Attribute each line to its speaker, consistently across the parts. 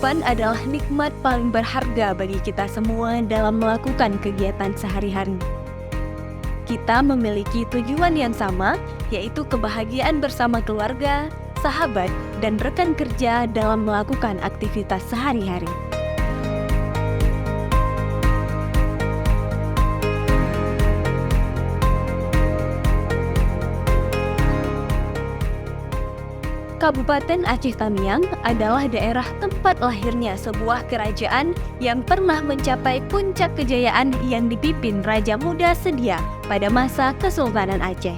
Speaker 1: Kehidupan adalah nikmat paling berharga bagi kita semua dalam melakukan kegiatan sehari-hari. Kita memiliki tujuan yang sama, yaitu kebahagiaan bersama keluarga, sahabat, dan rekan kerja dalam melakukan aktivitas sehari-hari. Kabupaten Aceh Tamiang adalah daerah tempat lahirnya sebuah kerajaan yang pernah mencapai puncak kejayaan yang dipimpin Raja Muda Sedia pada masa Kesultanan Aceh.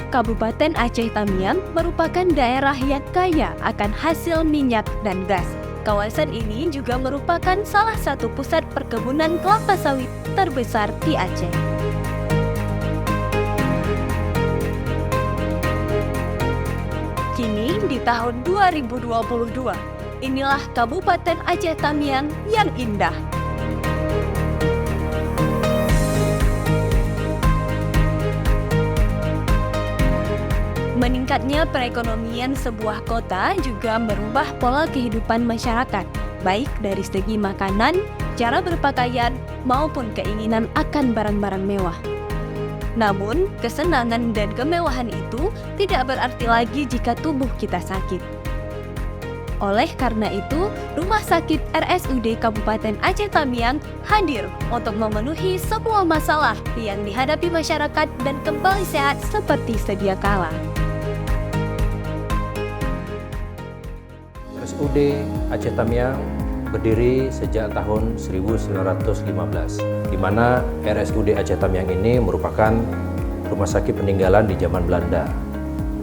Speaker 1: Kabupaten Aceh Tamiang merupakan daerah yang kaya akan hasil minyak dan gas. Kawasan ini juga merupakan salah satu pusat perkebunan kelapa sawit terbesar di Aceh. Kini di tahun 2022, inilah Kabupaten Aceh Tamiang yang indah. Meningkatnya perekonomian sebuah kota juga merubah pola kehidupan masyarakat, baik dari segi makanan, cara berpakaian, maupun keinginan akan barang-barang mewah. Namun, kesenangan dan kemewahan itu tidak berarti lagi jika tubuh kita sakit. Oleh karena itu, Rumah Sakit RSUD Kabupaten Aceh Tamiang hadir untuk memenuhi semua masalah yang dihadapi masyarakat dan kembali sehat seperti sedia kala.
Speaker 2: RSUD Aceh Tamiang berdiri sejak tahun 1915, di mana RSUD Aceh Tamiang ini merupakan rumah sakit peninggalan di zaman Belanda.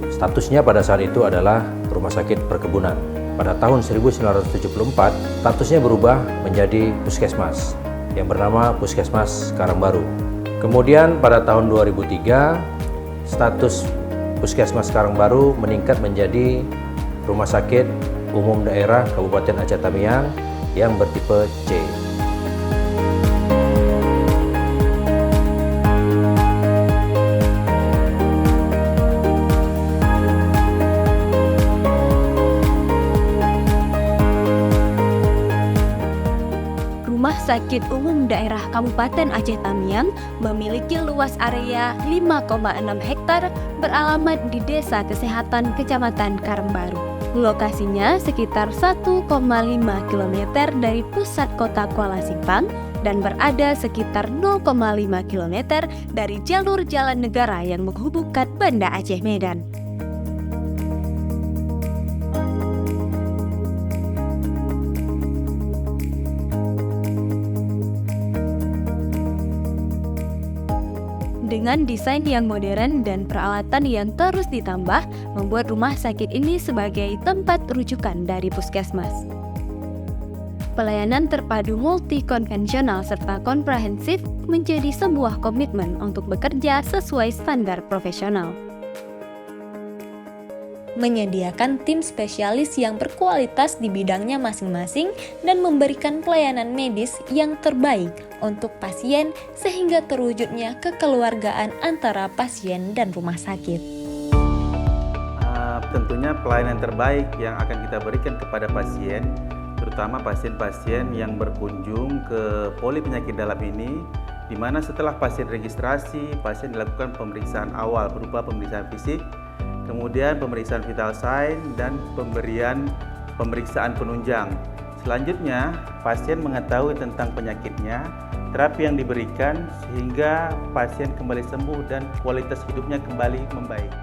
Speaker 2: Statusnya pada saat itu adalah rumah sakit perkebunan. Pada tahun 1974, statusnya berubah menjadi puskesmas yang bernama Puskesmas Karangbaru. Kemudian pada tahun 2003, status Puskesmas Karangbaru meningkat menjadi Rumah Sakit Umum Daerah Kabupaten Aceh Tamiang yang bertipe C.
Speaker 1: Rumah Sakit Umum Daerah Kabupaten Aceh Tamiang memiliki luas area 5,6 hektar beralamat di Desa Kesehatan Kecamatan Karangbaru. Lokasinya sekitar 1,5 km dari pusat kota Kuala Simpang dan berada sekitar 0,5 km dari jalur jalan negara yang menghubungkan Banda Aceh Medan. Dengan desain yang modern dan peralatan yang terus ditambah, membuat rumah sakit ini sebagai tempat rujukan dari puskesmas. Pelayanan terpadu multi-konvensional serta komprehensif menjadi sebuah komitmen untuk bekerja sesuai standar profesional. Menyediakan tim spesialis yang berkualitas di bidangnya masing-masing dan memberikan pelayanan medis yang terbaik untuk pasien sehingga terwujudnya kekeluargaan antara pasien dan rumah sakit.
Speaker 3: Tentunya pelayanan terbaik yang akan kita berikan kepada pasien, terutama pasien-pasien yang berkunjung ke poli penyakit dalam ini, di mana setelah pasien registrasi, pasien dilakukan pemeriksaan awal berupa pemeriksaan fisik, kemudian pemeriksaan vital sign dan pemeriksaan penunjang. Selanjutnya, pasien mengetahui tentang penyakitnya, terapi yang diberikan sehingga pasien kembali sembuh dan kualitas hidupnya kembali membaik.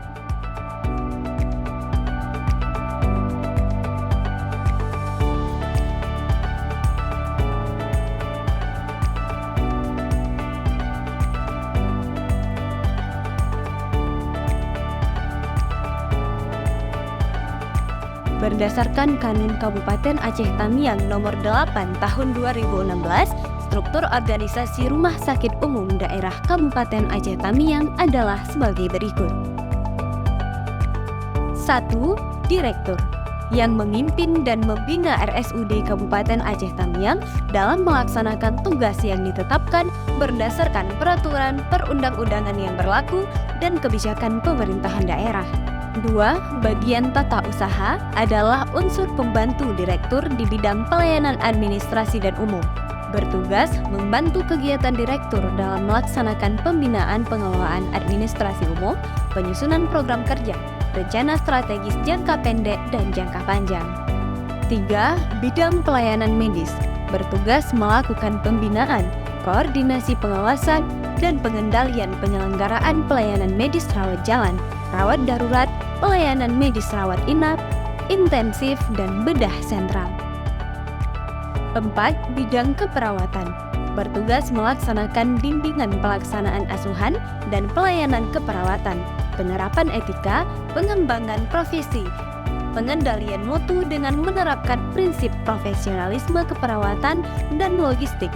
Speaker 1: Berdasarkan Kanun Kabupaten Aceh Tamiang Nomor 8 Tahun 2016, struktur organisasi Rumah Sakit Umum Daerah Kabupaten Aceh Tamiang adalah sebagai berikut. 1. Direktur yang memimpin dan membina RSUD Kabupaten Aceh Tamiang dalam melaksanakan tugas yang ditetapkan berdasarkan peraturan perundang-undangan yang berlaku dan kebijakan pemerintahan daerah. 2. Bagian tata usaha adalah unsur pembantu direktur di bidang pelayanan administrasi dan umum. Bertugas membantu kegiatan direktur dalam melaksanakan pembinaan pengelolaan administrasi umum, penyusunan program kerja, rencana strategis jangka pendek dan jangka panjang. 3. Bidang pelayanan medis. Bertugas melakukan pembinaan, koordinasi pengawasan, dan pengendalian penyelenggaraan pelayanan medis rawat jalan, rawat darurat, pelayanan medis rawat inap, intensif, dan bedah sentral. 4. Bidang keperawatan. Bertugas melaksanakan bimbingan pelaksanaan asuhan dan pelayanan keperawatan, penerapan etika, pengembangan profesi, pengendalian mutu dengan menerapkan prinsip profesionalisme keperawatan dan logistik.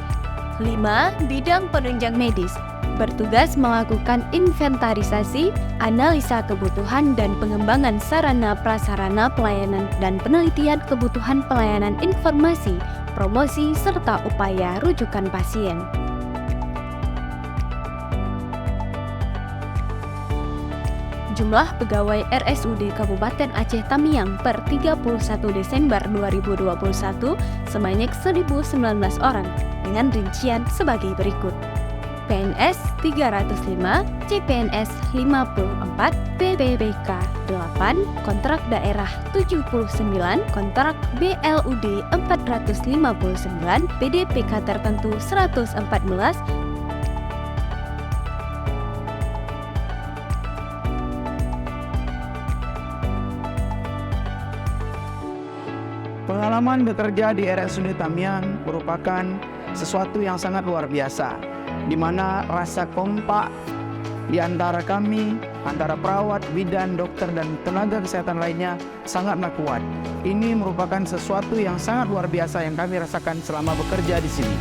Speaker 1: 5. Bidang penunjang medis. Bertugas melakukan inventarisasi, analisa kebutuhan dan pengembangan sarana prasarana pelayanan dan penelitian kebutuhan pelayanan informasi, promosi, serta upaya rujukan pasien. Jumlah pegawai RSUD Kabupaten Aceh Tamiang per 31 Desember 2021 sebanyak 1.019 orang dengan rincian sebagai berikut. PNS 305, CPNS 54, PPBK 8, kontrak daerah 79, kontrak BLUD 459, PDPK tertentu 114,
Speaker 4: Pengalaman bekerja di RSUD Tamiang merupakan sesuatu yang sangat luar biasa, di mana rasa kompak di antara kami, antara perawat, bidan, dokter, dan tenaga kesehatan lainnya sangatlah kuat. Ini merupakan sesuatu yang sangat luar biasa yang kami rasakan selama bekerja di sini.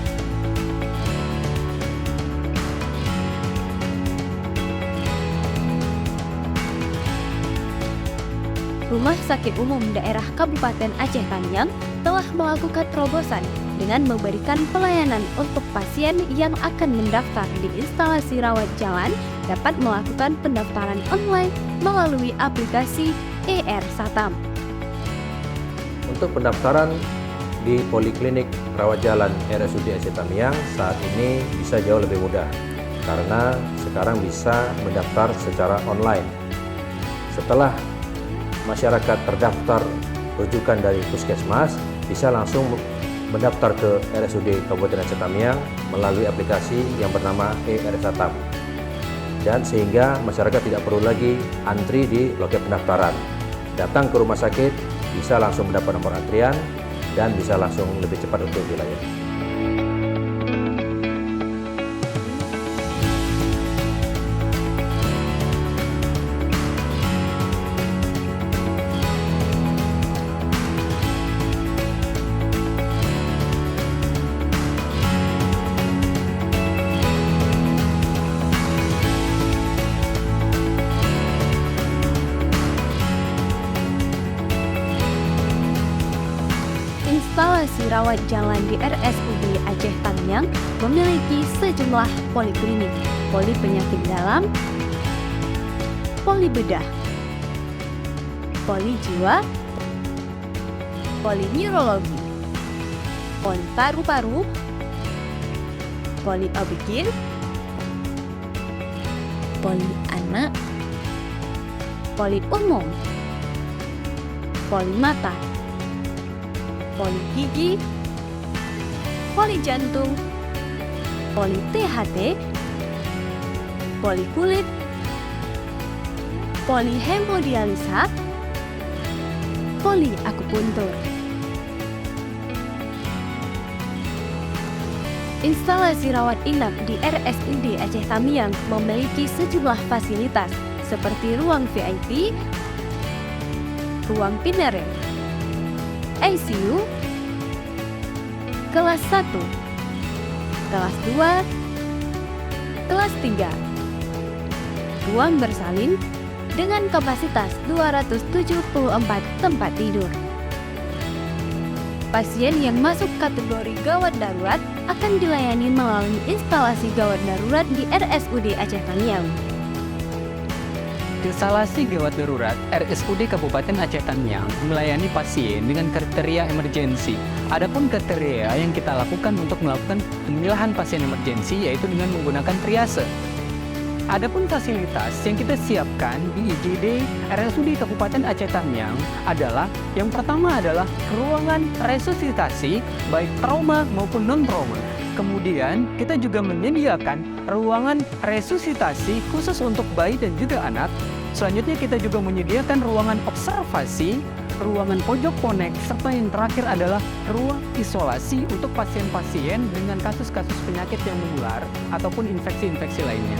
Speaker 1: Rumah Sakit Umum Daerah Kabupaten Aceh Tamiang telah melakukan terobosan dengan memberikan pelayanan untuk pasien yang akan mendaftar di instalasi rawat jalan dapat melakukan pendaftaran online melalui aplikasi ER-Satam.
Speaker 2: Untuk pendaftaran di Poliklinik Rawat Jalan RSUD Aceh Tamiang saat ini bisa jauh lebih mudah karena sekarang bisa mendaftar secara online. Setelah masyarakat terdaftar rujukan dari puskesmas, bisa langsung mendaftar ke RSUD Kabupaten Aceh Tamiang melalui aplikasi yang bernama ER-Satam. Dan sehingga masyarakat tidak perlu lagi antri di loket pendaftaran. Datang ke rumah sakit, bisa langsung mendapat nomor antrian, dan bisa langsung lebih cepat untuk dilayani.
Speaker 1: Instalasi rawat jalan di RSUD Aceh Tamiang memiliki sejumlah poliklinik, poli penyakit dalam, poli bedah, poli jiwa, poli neurologi, poli paru-paru, poli OB/GYN, poli anak, poli umum, poli mata, poli gigi, poli jantung, poli THT, poli kulit, poli hemodialisa, poli akupuntur. Instalasi rawat inap di RSUD Aceh Tamiang memiliki sejumlah fasilitas seperti ruang VIP, ruang pinere, ICU, kelas 1, kelas 2, kelas 3, ruang bersalin dengan kapasitas 274 tempat tidur. Pasien yang masuk kategori gawat darurat akan dilayani melalui instalasi gawat darurat di RSUD Aceh Tamiang.
Speaker 5: Instalasi gawat darurat RSUD Kabupaten Aceh Tamiang melayani pasien dengan kriteria emergensi. Adapun kriteria yang kita lakukan untuk melakukan pemilahan pasien emergensi yaitu dengan menggunakan triase. Adapun fasilitas yang kita siapkan di IGD RSUD Kabupaten Aceh Tamiang adalah yang pertama adalah ruangan resusitasi baik trauma maupun non-trauma. Kemudian kita juga menyediakan ruangan resusitasi khusus untuk bayi dan juga anak. Selanjutnya kita juga menyediakan ruangan observasi, ruangan pojok konek, serta yang terakhir adalah ruang isolasi untuk pasien-pasien dengan kasus-kasus penyakit yang menular ataupun infeksi-infeksi lainnya.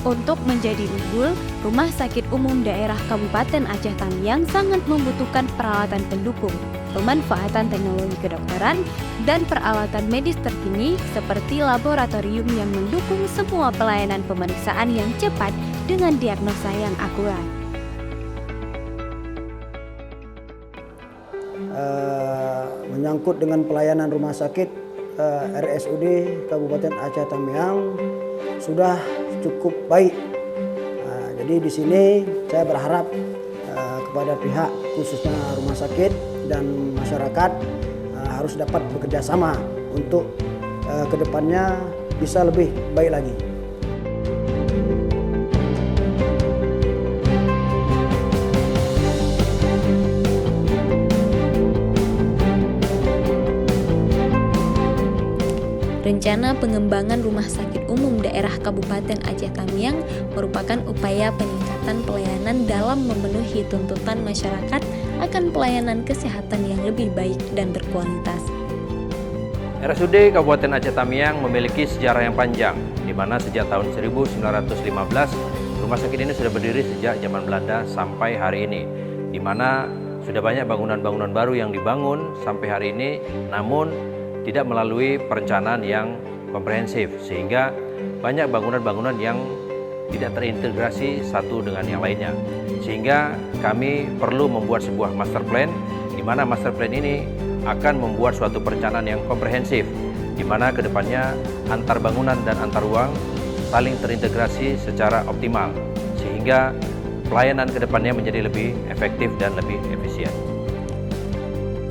Speaker 1: Untuk menjadi unggul, Rumah Sakit Umum Daerah Kabupaten Aceh Tamiang sangat membutuhkan peralatan pendukung, pemanfaatan teknologi kedokteran, dan peralatan medis terkini seperti laboratorium yang mendukung semua pelayanan pemeriksaan yang cepat dengan diagnosa yang akurat.
Speaker 6: Menyangkut dengan pelayanan rumah sakit RSUD Kabupaten Aceh Tamiang sudah cukup baik. Jadi di sini saya berharap kepada pihak khususnya rumah sakit dan masyarakat harus dapat bekerja sama untuk kedepannya bisa lebih baik lagi.
Speaker 1: Rencana pengembangan Rumah Sakit Umum Daerah Kabupaten Aceh Tamiang merupakan upaya peningkatan pelayanan dalam memenuhi tuntutan masyarakat akan pelayanan kesehatan yang lebih baik dan berkualitas.
Speaker 2: RSUD Kabupaten Aceh Tamiang memiliki sejarah yang panjang, di mana sejak tahun 1915 rumah sakit ini sudah berdiri sejak zaman Belanda sampai hari ini, di mana sudah banyak bangunan-bangunan baru yang dibangun sampai hari ini, namun tidak melalui perencanaan yang komprehensif, sehingga banyak bangunan-bangunan yang tidak terintegrasi satu dengan yang lainnya. Sehingga kami perlu membuat sebuah master plan, di mana master plan ini akan membuat suatu perencanaan yang komprehensif, di mana kedepannya antar bangunan dan antar ruang saling terintegrasi secara optimal, sehingga pelayanan kedepannya menjadi lebih efektif dan lebih efisien.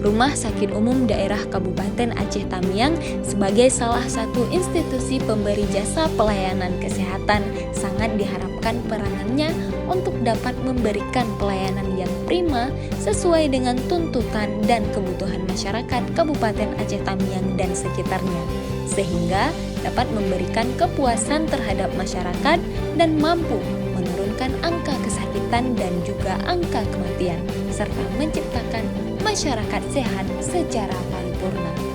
Speaker 1: Rumah Sakit Umum Daerah Kabupaten Aceh Tamiang sebagai salah satu institusi pemberi jasa pelayanan kesehatan sangat diharapkan peranannya untuk dapat memberikan pelayanan yang prima sesuai dengan tuntutan dan kebutuhan masyarakat Kabupaten Aceh Tamiang dan sekitarnya, sehingga dapat memberikan kepuasan terhadap masyarakat dan mampu menurunkan angka kesakitan dan juga angka kematian, serta menciptakan masyarakat sehat secara paripurna.